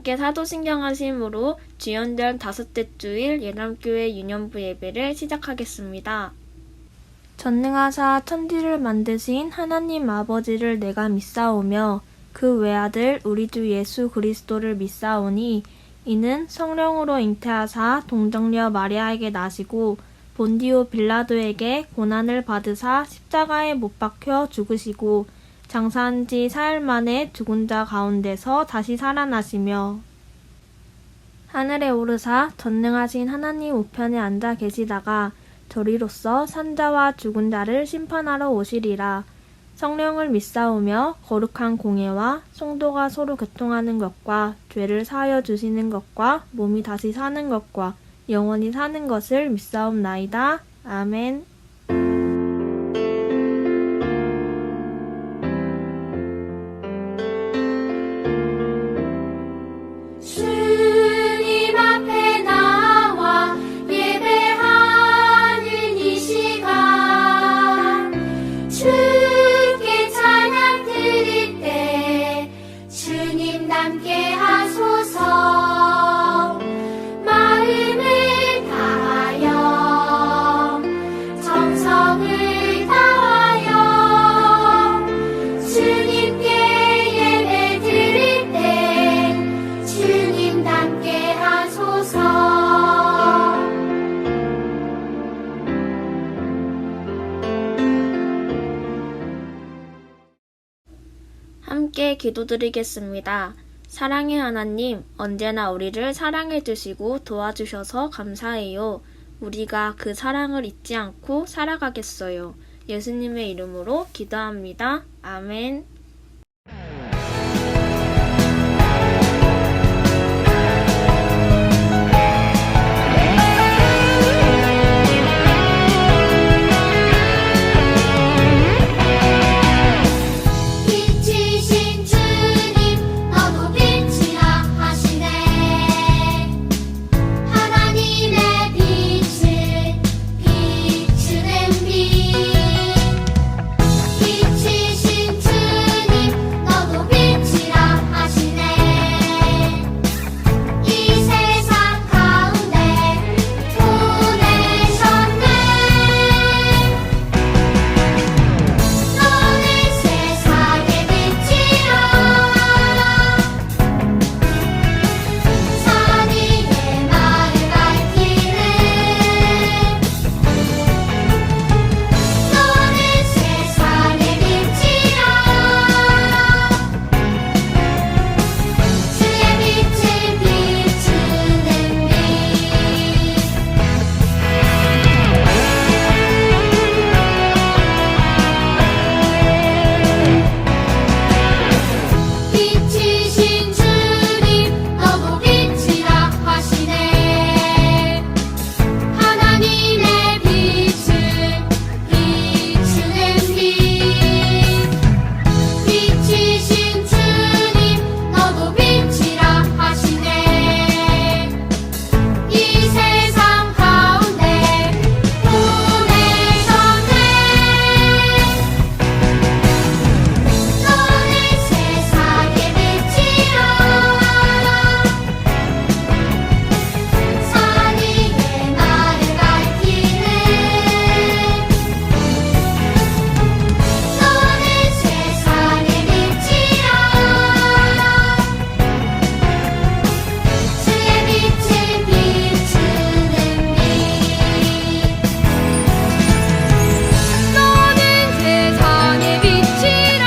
함께 사도신경하심으로 주연전 5째 주일 예남교회 유년부 예배를 시작하겠습니다. 전능하사 천지를 만드신 하나님 아버지를 내가 믿사오며 그 외아들 우리 주 예수 그리스도를 믿사오니 이는 성령으로 잉태하사 동정녀 마리아에게 나시고 본디오 빌라도에게 고난을 받으사 십자가에 못 박혀 죽으시고 장사한 지 사흘 만에 죽은 자 가운데서 다시 살아나시며 하늘에 오르사 전능하신 하나님 우편에 앉아 계시다가 저리로서 산자와 죽은 자를 심판하러 오시리라. 성령을 믿사오며 거룩한 공예와 성도가 서로 교통하는 것과 죄를 사하여 주시는 것과 몸이 다시 사는 것과 영원히 사는 것을 믿사옵나이다. 아멘. 주님 앞에 나와 예배하는 이 시간 주께 찬양 드릴 때 주님 함께 하소서. 마음을 다하여 정성을 다하여 주님께 예배 드릴 때 주님 함께 하소서. 함께 기도드리겠습니다. 사랑의 하나님, 언제나 우리를 사랑해 주시고 도와주셔서 감사해요. 우리가 그 사랑을 잊지 않고 살아가겠어요. 예수님의 이름으로 기도합니다. 아멘. 빛이신 주님 너도 빛이라 하시네. 하나님의 빛을 비추는 빛. 빛이신 주님 너도 빛이라 하시네. 이 세상 가운데 보내셨네. 너는 세상의 빛이라. 선의의 말을 밝히는. 너는 세상의 빛이라. 주의 빛을 비추는 빛. 빛이신 주님 너도 빛이라 하시네. 하나님의 빛을 비추는 빛. 빛이신 주님 너도 빛이라 하시네. 이 세상 가운데 보내셨네. 너는 세상의 빛이라. 선의의 말을 밝히는. 너는 세상의 빛이라. 주의 빛을 비추는 빛. 너는 세상의 빛이라.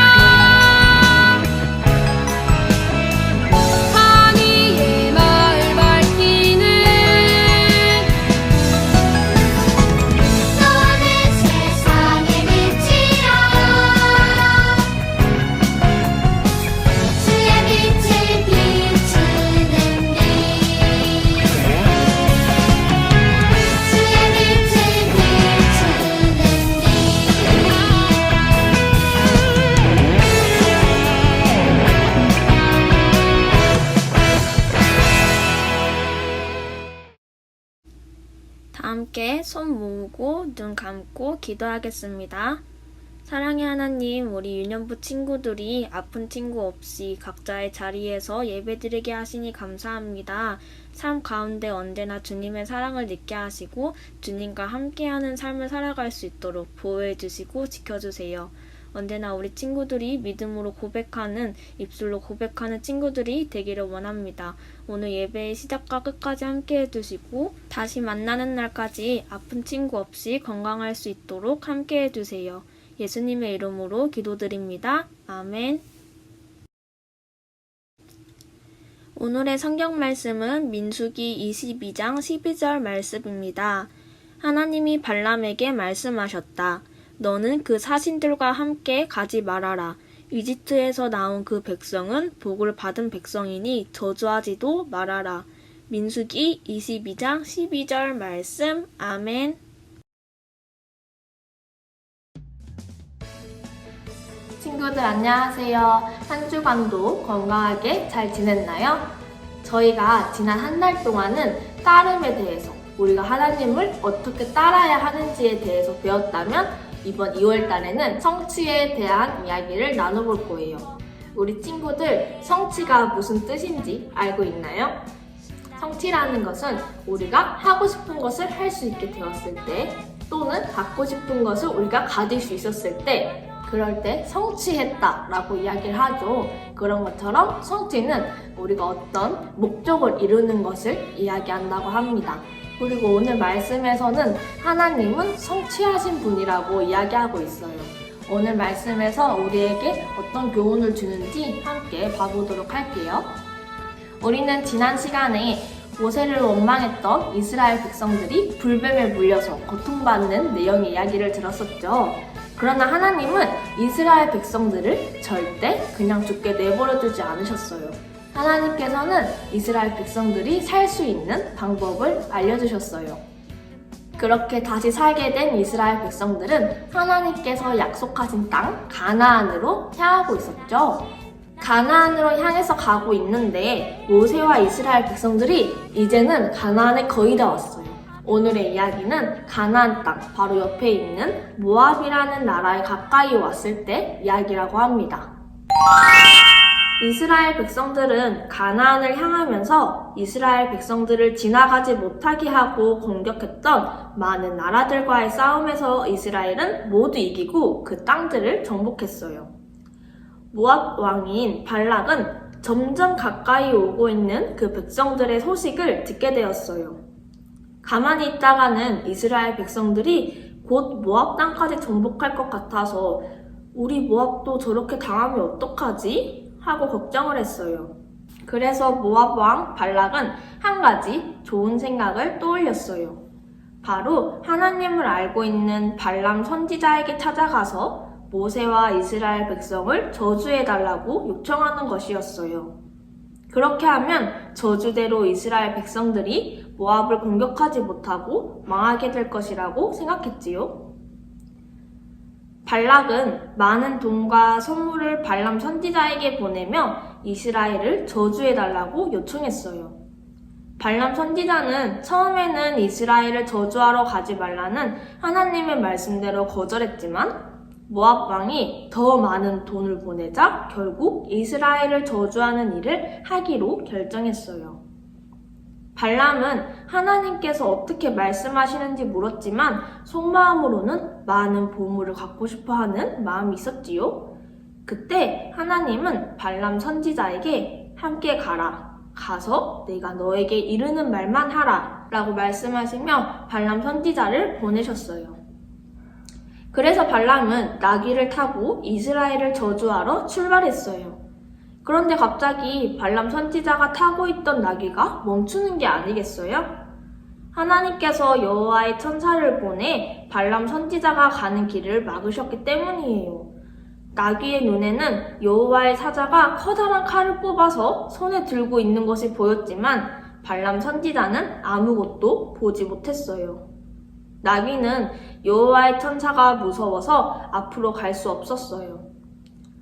선의의 마을 밝히는. 너는 세상의 빛이라. 주의 빛을 비추는 빛. 주의 빛을 비추는 다 함께 손 모으고 눈 감고 기도하겠습니다. 사랑의 하나님, 우리 유년부 친구들이 아픈 친구 없이 각자의 자리에서 예배드리게 하시니 감사합니다. 삶 가운데 언제나 주님의 사랑을 느끼게 하시고 주님과 함께하는 삶을 살아갈 수 있도록 보호해 주시고 지켜주세요. 언제나 우리 친구들이 믿음으로 고백하는, 입술로 고백하는 친구들이 되기를 원합니다. 오늘 예배의 시작과 끝까지 함께 해주시고 다시 만나는 날까지 아픈 친구 없이 건강할 수 있도록 함께 해주세요. 예수님의 이름으로 기도드립니다. 아멘. 오늘의 성경 말씀은 민수기 22장 12절 말씀입니다. 하나님이 발람에게 말씀하셨다. 너는 그 사신들과 함께 가지 말아라. 이집트에서 나온 그 백성은 복을 받은 백성이니 저주하지도 말아라. 민수기 22장 12절 말씀. 아멘. 친구들 안녕하세요. 한 주간도 건강하게 잘 지냈나요? 저희가 지난 한 달 동안은 따름에 대해서, 우리가 하나님을 어떻게 따라야 하는지에 대해서 배웠다면 이번 2월 달에는 성취에 대한 이야기를 나눠볼 거예요. 우리 친구들 성취가 무슨 뜻인지 알고 있나요? 성취라는 것은 우리가 하고 싶은 것을 할 수 있게 되었을 때, 또는 갖고 싶은 것을 우리가 가질 수 있었을 때, 그럴 때 성취했다 라고 이야기를 하죠. 그런 것처럼 성취는 우리가 어떤 목적을 이루는 것을 이야기한다고 합니다. 그리고 오늘 말씀에서는 하나님은 성취하신 분이라고 이야기하고 있어요. 오늘 말씀에서 우리에게 어떤 교훈을 주는지 함께 봐보도록 할게요. 우리는 지난 시간에 모세를 원망했던 이스라엘 백성들이 불뱀에 물려서 고통받는 내용의 이야기를 들었었죠. 그러나 하나님은 이스라엘 백성들을 절대 그냥 죽게 내버려두지 않으셨어요. 하나님께서는 이스라엘 백성들이 살 수 있는 방법을 알려주셨어요. 그렇게 다시 살게 된 이스라엘 백성들은 하나님께서 약속하신 땅 가나안으로 향하고 있었죠. 가나안으로 향해서 가고 있는데 모세와 이스라엘 백성들이 이제는 가나안에 거의 다 왔어요. 오늘의 이야기는 가나안 땅 바로 옆에 있는 모압이라는 나라에 가까이 왔을 때 이야기라고 합니다. 이스라엘 백성들은 가나안을 향하면서 이스라엘 백성들을 지나가지 못하게 하고 공격했던 많은 나라들과의 싸움에서 이스라엘은 모두 이기고 그 땅들을 정복했어요. 모압 왕인 발락은 점점 가까이 오고 있는 그 백성들의 소식을 듣게 되었어요. 가만히 있다가는 이스라엘 백성들이 곧 모압 땅까지 정복할 것 같아서 우리 모압도 저렇게 당하면 어떡하지? 하고 걱정을 했어요. 그래서 모압 왕 발락은 한 가지 좋은 생각을 떠올렸어요. 바로 하나님을 알고 있는 발람 선지자에게 찾아가서 모세와 이스라엘 백성을 저주해달라고 요청하는 것이었어요. 그렇게 하면 저주대로 이스라엘 백성들이 모압을 공격하지 못하고 망하게 될 것이라고 생각했지요. 발락은 많은 돈과 선물을 발람 선지자에게 보내며 이스라엘을 저주해달라고 요청했어요. 발람 선지자는 처음에는 이스라엘을 저주하러 가지 말라는 하나님의 말씀대로 거절했지만 모압 왕이 더 많은 돈을 보내자 결국 이스라엘을 저주하는 일을 하기로 결정했어요. 발람은 하나님께서 어떻게 말씀하시는지 물었지만 속마음으로는 많은 보물을 갖고 싶어하는 마음이 있었지요. 그때 하나님은 발람 선지자에게 함께 가라. 가서 내가 너에게 이르는 말만 하라 라고 말씀하시며 발람 선지자를 보내셨어요. 그래서 발람은 나귀를 타고 이스라엘을 저주하러 출발했어요. 그런데 갑자기 발람 선지자가 타고 있던 나귀가 멈추는 게 아니겠어요? 하나님께서 여호와의 천사를 보내 발람 선지자가 가는 길을 막으셨기 때문이에요. 나귀의 눈에는 여호와의 사자가 커다란 칼을 뽑아서 손에 들고 있는 것이 보였지만 발람 선지자는 아무것도 보지 못했어요. 나귀는 여호와의 천사가 무서워서 앞으로 갈 수 없었어요.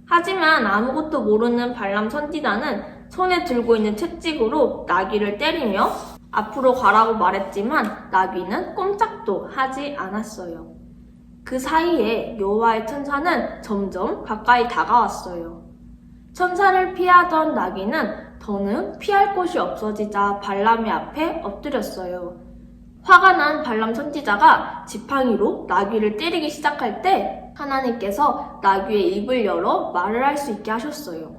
하지만 아무것도 모르는 발람 선지자는 손에 들고 있는 채찍으로 나귀를 때리며 앞으로 가라고 말했지만 나귀는 꼼짝도 하지 않았어요. 그 사이에 여호와의 천사는 점점 가까이 다가왔어요. 천사를 피하던 나귀는 더는 피할 곳이 없어지자 발람의 앞에 엎드렸어요. 화가 난 발람 선지자가 지팡이로 나귀를 때리기 시작할 때 하나님께서 나귀의 입을 열어 말을 할 수 있게 하셨어요.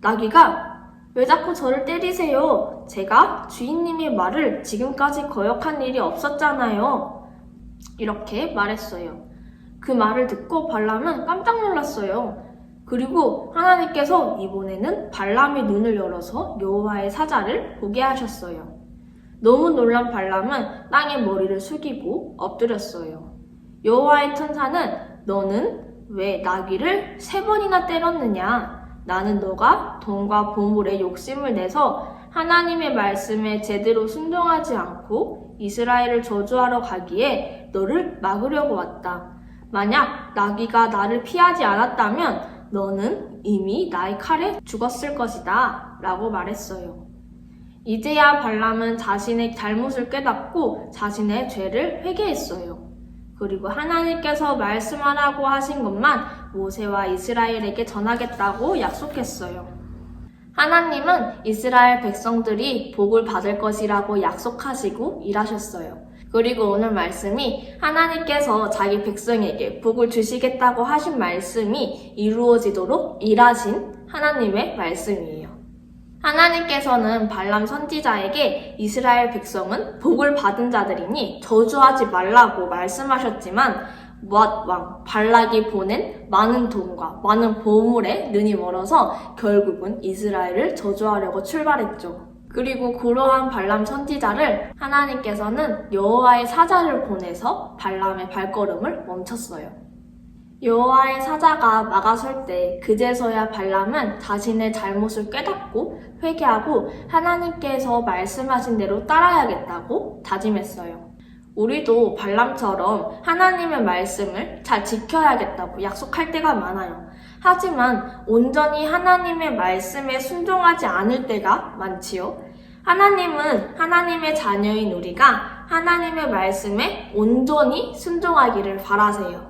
나귀가 왜 자꾸 저를 때리세요? 제가 주인님의 말을 지금까지 거역한 일이 없었잖아요. 이렇게 말했어요. 그 말을 듣고 발람은 깜짝 놀랐어요. 그리고 하나님께서 이번에는 발람의 눈을 열어서 여호와의 사자를 보게 하셨어요. 너무 놀란 발람은 땅에 머리를 숙이고 엎드렸어요. 여호와의 천사는 너는 왜 나귀를 3번이나 때렸느냐? 나는 너가 돈과 보물에 욕심을 내서 하나님의 말씀에 제대로 순종하지 않고 이스라엘을 저주하러 가기에 너를 막으려고 왔다. 만약 나귀가 나를 피하지 않았다면 너는 이미 나의 칼에 죽었을 것이다 라고 말했어요. 이제야 발람은 자신의 잘못을 깨닫고 자신의 죄를 회개했어요. 그리고 하나님께서 말씀하라고 하신 것만 모세와 이스라엘에게 전하겠다고 약속했어요. 하나님은 이스라엘 백성들이 복을 받을 것이라고 약속하시고 일하셨어요. 그리고 오늘 말씀이 하나님께서 자기 백성에게 복을 주시겠다고 하신 말씀이 이루어지도록 일하신 하나님의 말씀이에요. 하나님께서는 발람 선지자에게 이스라엘 백성은 복을 받은 자들이니 저주하지 말라고 말씀하셨지만 모압 왕 발락이 보낸 많은 돈과 많은 보물에 눈이 멀어서 결국은 이스라엘을 저주하려고 출발했죠. 그리고 그러한 발람 선지자를 하나님께서는 여호와의 사자를 보내서 발람의 발걸음을 멈췄어요. 여호와의 사자가 막아설 때 그제서야 발람은 자신의 잘못을 깨닫고 회개하고 하나님께서 말씀하신 대로 따라야겠다고 다짐했어요. 우리도 발람처럼 하나님의 말씀을 잘 지켜야겠다고 약속할 때가 많아요. 하지만 온전히 하나님의 말씀에 순종하지 않을 때가 많지요. 하나님은 하나님의 자녀인 우리가 하나님의 말씀에 온전히 순종하기를 바라세요.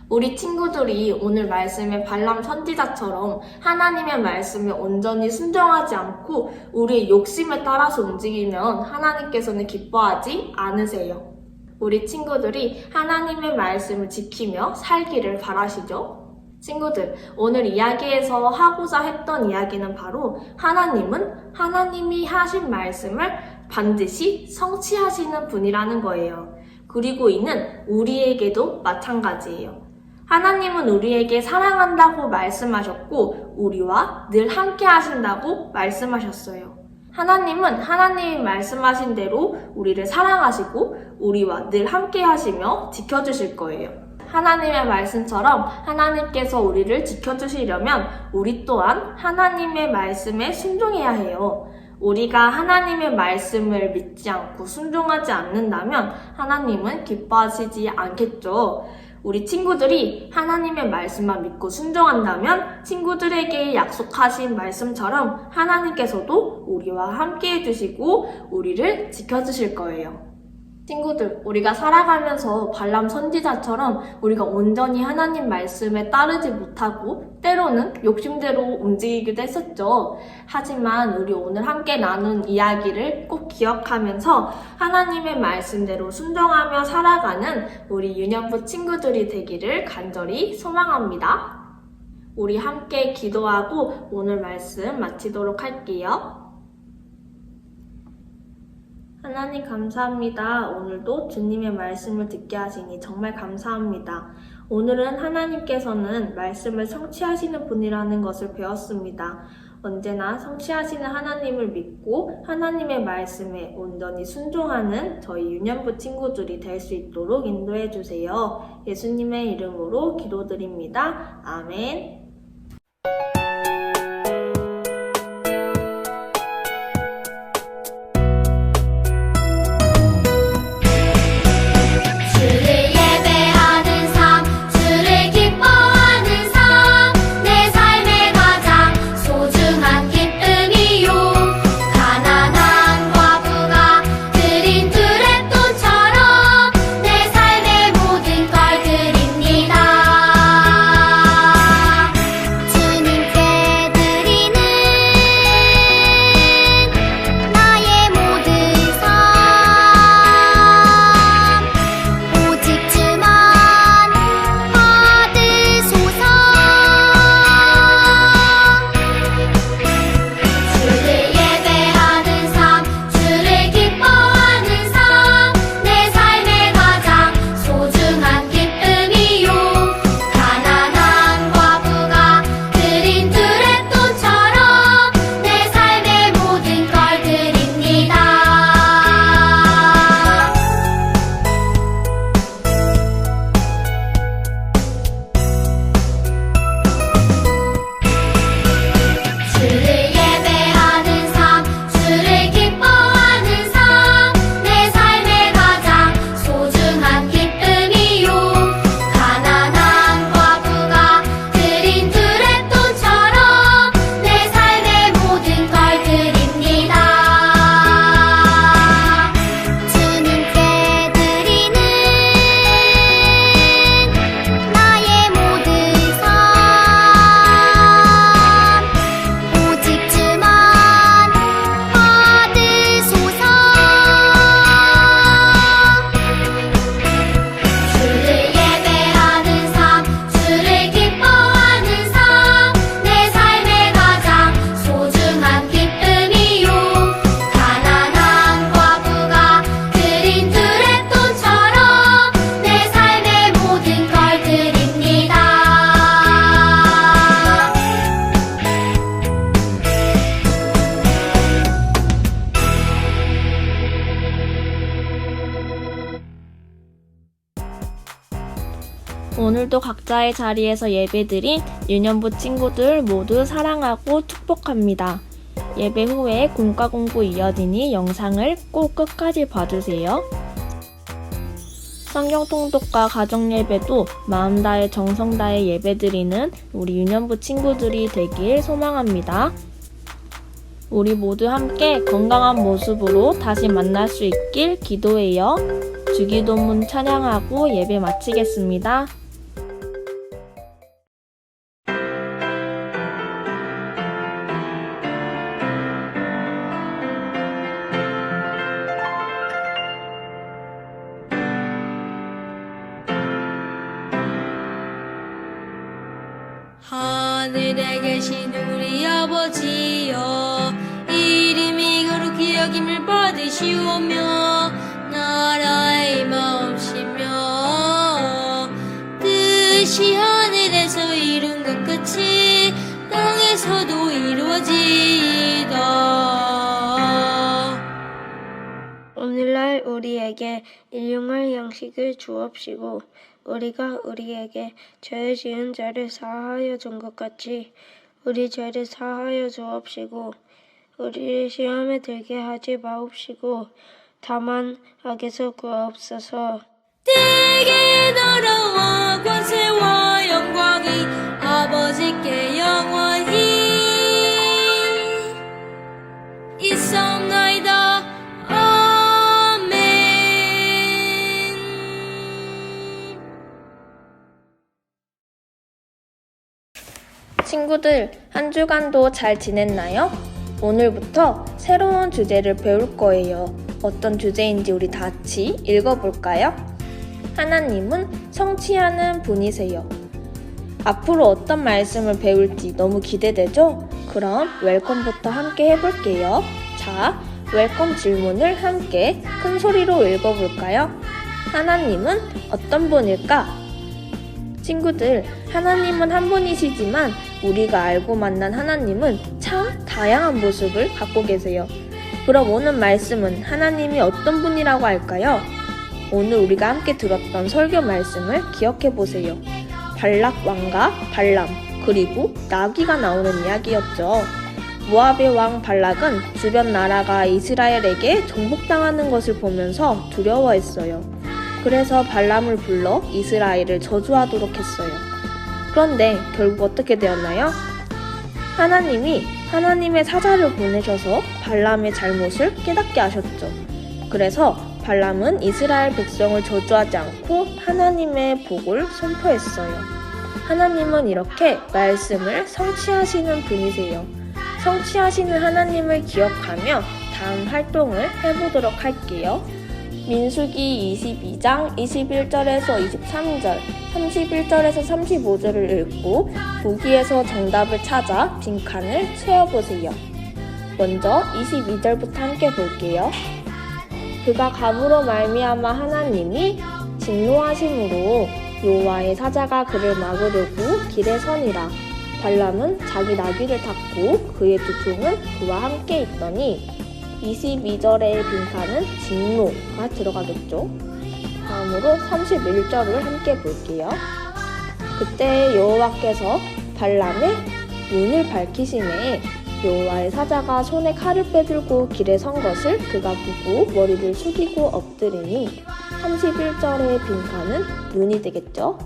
우리 친구들이 오늘 말씀의 발람 선지자처럼 하나님의 말씀에 온전히 순종하지 않고 우리의 욕심에 따라서 움직이면 하나님께서는 기뻐하지 않으세요. 우리 친구들이 하나님의 말씀을 지키며 살기를 바라시죠? 친구들, 오늘 이야기에서 하고자 했던 이야기는 바로 하나님은 하나님이 하신 말씀을 반드시 성취하시는 분이라는 거예요. 그리고 이는 우리에게도 마찬가지예요. 하나님은 우리에게 사랑한다고 말씀하셨고 우리와 늘 함께 하신다고 말씀하셨어요. 하나님은 하나님이 말씀하신 대로 우리를 사랑하시고 우리와 늘 함께 하시며 지켜주실 거예요. 하나님의 말씀처럼 하나님께서 우리를 지켜주시려면 우리 또한 하나님의 말씀에 순종해야 해요. 우리가 하나님의 말씀을 믿지 않고 순종하지 않는다면 하나님은 기뻐하시지 않겠죠. 우리 친구들이 하나님의 말씀만 믿고 순종한다면 친구들에게 약속하신 말씀처럼 하나님께서도 우리와 함께 해주시고 우리를 지켜주실 거예요. 친구들, 우리가 살아가면서 발람 선지자처럼 우리가 온전히 하나님 말씀에 따르지 못하고 때로는 욕심대로 움직이기도 했었죠. 하지만 우리 오늘 함께 나눈 이야기를 꼭 기억하면서 하나님의 말씀대로 순종하며 살아가는 우리 유년부 친구들이 되기를 간절히 소망합니다. 우리 함께 기도하고 오늘 말씀 마치도록 할게요. 하나님 감사합니다. 오늘도 주님의 말씀을 듣게 하시니 정말 감사합니다. 오늘은 하나님께서는 말씀을 성취하시는 분이라는 것을 배웠습니다. 언제나 성취하시는 하나님을 믿고 하나님의 말씀에 온전히 순종하는 저희 유년부 친구들이 될 수 있도록 인도해 주세요. 예수님의 이름으로 기도드립니다. 아멘. 드린 드랩돈처럼 내 삶의 모든 걸 드린 오늘도 각자의 자리에서 예배드린 유년부 친구들 모두 사랑하고 축복합니다. 예배 후에 공과 공부 이어지니 영상을 꼭 끝까지 봐주세요. 성경 통독과 가정 예배도 마음 다해 정성 다해 예배드리는 우리 유년부 친구들이 되길 소망합니다. 우리 모두 함께 건강한 모습으로 다시 만날 수 있길 기도해요. 주기도문 찬양하고 예배 마치겠습니다. 하늘에 계신 우리 아버지여, 이름이 거룩히 여김을 받으시오며, 나라의 마음시며 뜻이 하늘에서 이룬 것 같이 땅에서도 이루어지이다. 오늘날 우리에게 일용할 양식을 주옵시고, 우리가 우리에게 죄 지은 자를 사하여 준 것 같이 우리 죄를 사하여 주옵시고, 우리를 시험에 들게 하지 마옵시고, 다만 악에서 구하옵소서. 내게 나라와 권세와 영광이 아버지께 영원히 있사옵나이다. 친구들, 한 주간도 잘 지냈나요? 오늘부터 새로운 주제를 배울 거예요. 어떤 주제인지 우리 다 같이 읽어볼까요? 하나님은 성취하는 분이세요. 앞으로 어떤 말씀을 배울지 너무 기대되죠? 그럼 웰컴부터 함께 해볼게요. 자, 웰컴 질문을 함께 큰 소리로 읽어볼까요? 하나님은 어떤 분일까? 친구들, 하나님은 한 분이시지만 우리가 알고 만난 하나님은 참 다양한 모습을 갖고 계세요. 그럼 오늘 말씀은 하나님이 어떤 분이라고 할까요? 오늘 우리가 함께 들었던 설교 말씀을 기억해 보세요. 발락 왕과 발람, 그리고 나귀가 나오는 이야기였죠. 모압의 왕 발락은 주변 나라가 이스라엘에게 정복당하는 것을 보면서 두려워했어요. 그래서 발람을 불러 이스라엘을 저주하도록 했어요. 그런데 결국 어떻게 되었나요? 하나님이 하나님의 사자를 보내셔서 발람의 잘못을 깨닫게 하셨죠. 그래서 발람은 이스라엘 백성을 저주하지 않고 하나님의 복을 선포했어요. 하나님은 이렇게 말씀을 성취하시는 분이세요. 성취하시는 하나님을 기억하며 다음 활동을 해보도록 할게요. 민수기 22장 21절에서 23절, 31절에서 35절을 읽고 보기에서 정답을 찾아 빈칸을 채워보세요. 먼저 22절부터 함께 볼게요. 그가 감으로 말미암아 하나님이 진노하심으로 여호와의 사자가 그를 막으려고 길에 서니라. 발람은 자기 나귀를 탔고 그의 두 종은 그와 함께 있더니 22절의 빈칸은 진노가 들어가겠죠. 다음으로 31절을 함께 볼게요. 그때 여호와께서 발람의 눈을 밝히시매 여호와의 사자가 손에 칼을 빼들고 길에 선 것을 그가 보고 머리를 숙이고 엎드리니 31절의 빈칸은 눈이 되겠죠.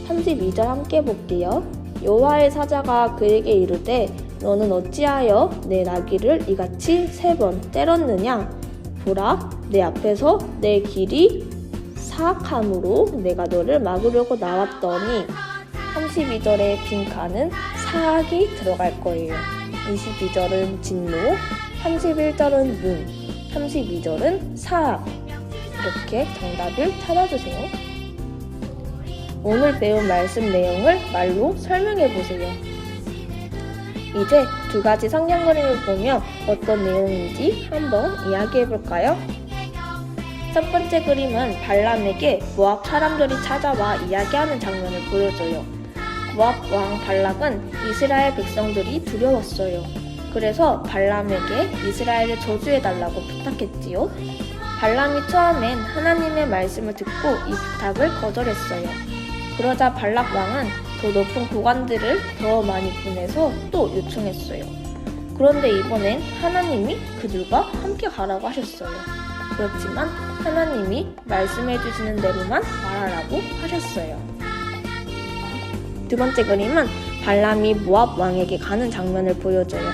32절 함께 볼게요. 여호와의 사자가 그에게 이르되 너는 어찌하여 내 나귀를 이같이 3번 때렸느냐? 보라, 내 앞에서 내 길이 사악함으로 내가 너를 막으려고 나왔더니 32절의 빈칸은 사악이 들어갈 거예요. 22절은 진노, 31절은 눈, 32절은 사악. 이렇게 정답을 찾아주세요. 오늘 배운 말씀 내용을 말로 설명해 보세요. 이제 2가지 성경 그림을 보며 어떤 내용인지 한번 이야기해 볼까요? 첫 번째 그림은 발람에게 모압 사람들이 찾아와 이야기하는 장면을 보여줘요. 모압 왕 발락은 이스라엘 백성들이 두려웠어요. 그래서 발람에게 이스라엘을 저주해달라고 부탁했지요. 발람이 처음엔 하나님의 말씀을 듣고 이 부탁을 거절했어요. 그러자 발락 왕은 더 높은 고관들을 더 많이 보내서 또 요청했어요. 그런데 이번엔 하나님이 그들과 함께 가라고 하셨어요. 그렇지만 하나님이 말씀해 주시는 대로만 말하라고 하셨어요. 두 번째 그림은 발람이 모압 왕에게 가는 장면을 보여줘요.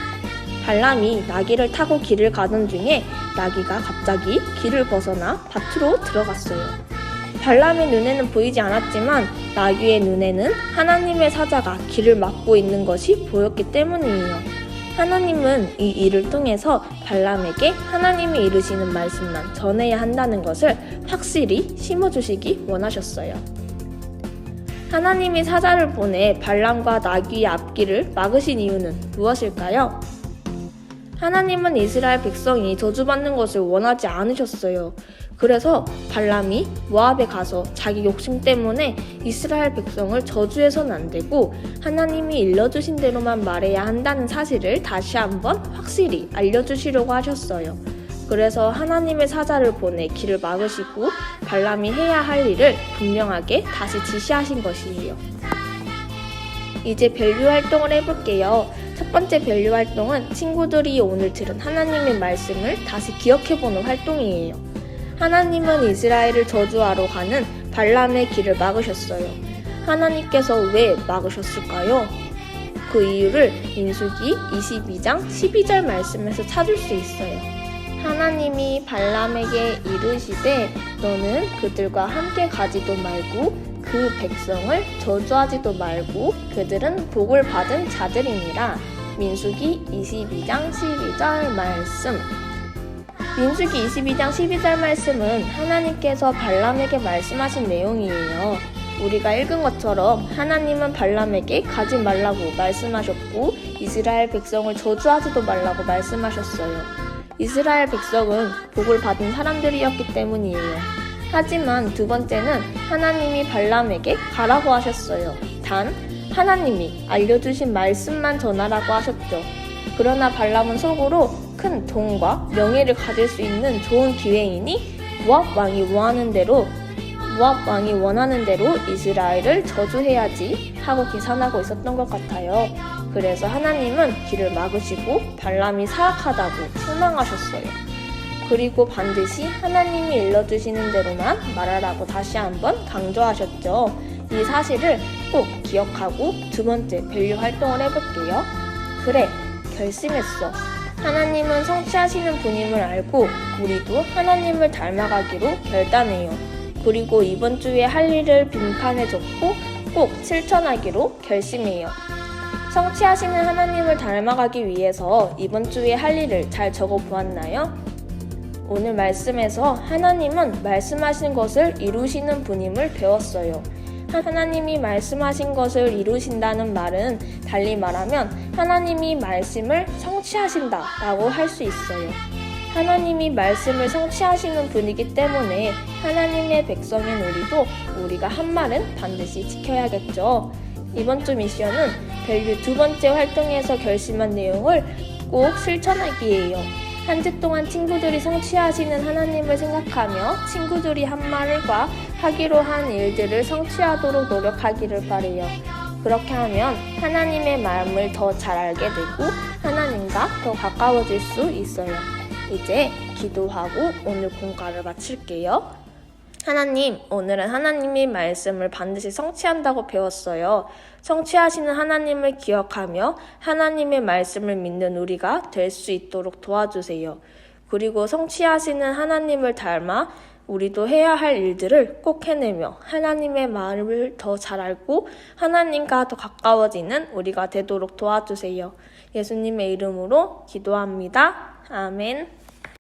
발람이 나귀를 타고 길을 가던 중에 나귀가 갑자기 길을 벗어나 밭으로 들어갔어요. 발람의 눈에는 보이지 않았지만 나귀의 눈에는 하나님의 사자가 길을 막고 있는 것이 보였기 때문이에요. 하나님은 이 일을 통해서 발람에게 하나님이 이루시는 말씀만 전해야 한다는 것을 확실히 심어주시기 원하셨어요. 하나님이 사자를 보내 발람과 나귀의 앞길을 막으신 이유는 무엇일까요? 하나님은 이스라엘 백성이 저주받는 것을 원하지 않으셨어요. 그래서 발람이 모압에 가서 자기 욕심 때문에 이스라엘 백성을 저주해서는 안 되고 하나님이 일러주신 대로만 말해야 한다는 사실을 다시 한번 확실히 알려주시려고 하셨어요. 그래서 하나님의 사자를 보내 길을 막으시고 발람이 해야 할 일을 분명하게 다시 지시하신 것이에요. 이제 밸류 활동을 해볼게요. 첫 번째 밸류 활동은 친구들이 오늘 들은 하나님의 말씀을 다시 기억해보는 활동이에요. 하나님은 이스라엘을 저주하러 가는 발람의 길을 막으셨어요. 하나님께서 왜 막으셨을까요? 그 이유를 민수기 22장 12절 말씀에서 찾을 수 있어요. 하나님이 발람에게 이르시되 너는 그들과 함께 가지도 말고 그 백성을 저주하지도 말고 그들은 복을 받은 자들이니라. 민수기 22장 12절 말씀. 민수기 22장 12절 말씀은 하나님께서 발람에게 말씀하신 내용이에요. 우리가 읽은 것처럼 하나님은 발람에게 가지 말라고 말씀하셨고 이스라엘 백성을 저주하지도 말라고 말씀하셨어요. 이스라엘 백성은 복을 받은 사람들이었기 때문이에요. 하지만 두 번째는 하나님이 발람에게 가라고 하셨어요. 단 하나님이 알려주신 말씀만 전하라고 하셨죠. 그러나 발람은 속으로 큰 돈과 명예를 가질 수 있는 좋은 기회이니 모압 왕이 원하는 대로 이스라엘을 저주해야지 하고 계산하고 있었던 것 같아요. 그래서 하나님은 길을 막으시고 발람이 사악하다고 실망하셨어요. 그리고 반드시 하나님이 일러주시는 대로만 말하라고 다시 한번 강조하셨죠. 이 사실을 꼭 기억하고 두 번째 밸류 활동을 해볼게요. 그래, 결심했어. 하나님은 성취하시는 분임을 알고 우리도 하나님을 닮아가기로 결단해요. 그리고 이번 주에 할 일을 빈칸에 적고 꼭 실천하기로 결심해요. 성취하시는 하나님을 닮아가기 위해서 이번 주에 할 일을 잘 적어보았나요? 오늘 말씀에서 하나님은 말씀하신 것을 이루시는 분임을 배웠어요. 하나님이 말씀하신 것을 이루신다는 말은 달리 말하면 하나님이 말씀을 성취하신다 라고 할 수 있어요. 하나님이 말씀을 성취하시는 분이기 때문에 하나님의 백성인 우리가 한 말은 반드시 지켜야겠죠. 이번 주 미션은 밸류 두 번째 활동에서 결심한 내용을 꼭 실천하기예요. 한 주 동안 친구들이 성취하시는 하나님을 생각하며 친구들이 한 말과 하기로 한 일들을 성취하도록 노력하기를 바래요. 그렇게 하면 하나님의 마음을 더 잘 알게 되고 하나님과 더 가까워질 수 있어요. 이제 기도하고 오늘 공과를 마칠게요. 하나님, 오늘은 하나님의 말씀을 반드시 성취한다고 배웠어요. 성취하시는 하나님을 기억하며 하나님의 말씀을 믿는 우리가 될 수 있도록 도와주세요. 그리고 성취하시는 하나님을 닮아 우리도 해야 할 일들을 꼭 해내며 하나님의 마음을 더 잘 알고 하나님과 더 가까워지는 우리가 되도록 도와주세요. 예수님의 이름으로 기도합니다. 아멘.